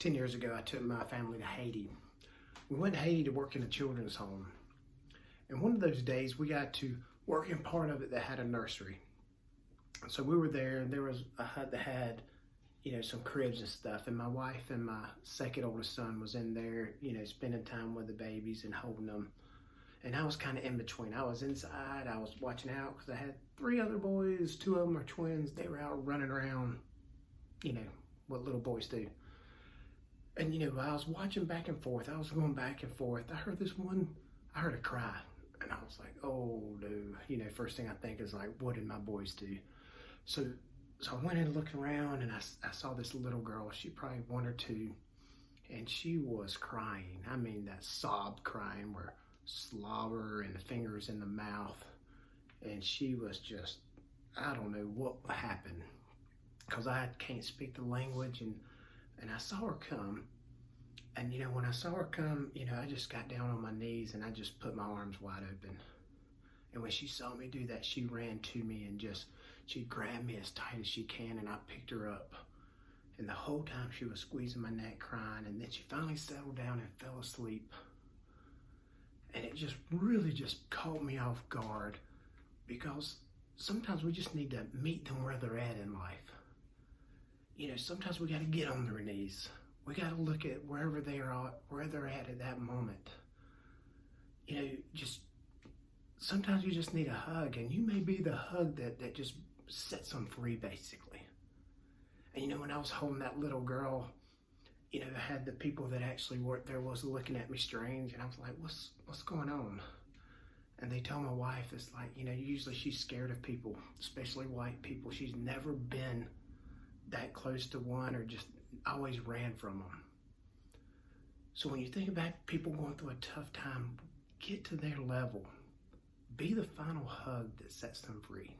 10 years ago, I took my family to Haiti. We went to Haiti to work in a children's home. And one of those days, we got to work in part of it that had a nursery. So we were there, and there was a hut that had, some cribs and stuff. And my wife and my second oldest son was in there, spending time with the babies and holding them. And I was kind of in between. I was inside. I was watching out because I had 3 other boys. 2 of them are twins. They were out running around, what little boys do. And, I was watching back and forth. I was going back and forth. I heard a cry. And I was like, oh, no. First thing I think is like, what did my boys do? So I went in looking around, and I saw this little girl. She probably 1 or 2. And she was crying. I mean, that sob crying where slobber and the fingers in the mouth. And she was just, I don't know what happened. Because I can't speak the language. And I saw her come. And, when I saw her come, I just got down on my knees and I just put my arms wide open. And when she saw me do that, she ran to me and she grabbed me as tight as she can, and I picked her up. And the whole time she was squeezing my neck, crying, and then she finally settled down and fell asleep. And it just really just caught me off guard, because sometimes we just need to meet them where they're at in life. Sometimes we got to get on their knees. We got to look at where they're at that moment. Sometimes you just need a hug, and you may be the hug that just sets them free, basically. And when I was holding that little girl, I had the people that actually worked there was looking at me strange, and I was like, what's going on? And they told my wife, it's like, usually she's scared of people, especially white people. She's never been that close to one, or just always ran from them. So when you think about people going through a tough time, get to their level. Be the final hug that sets them free.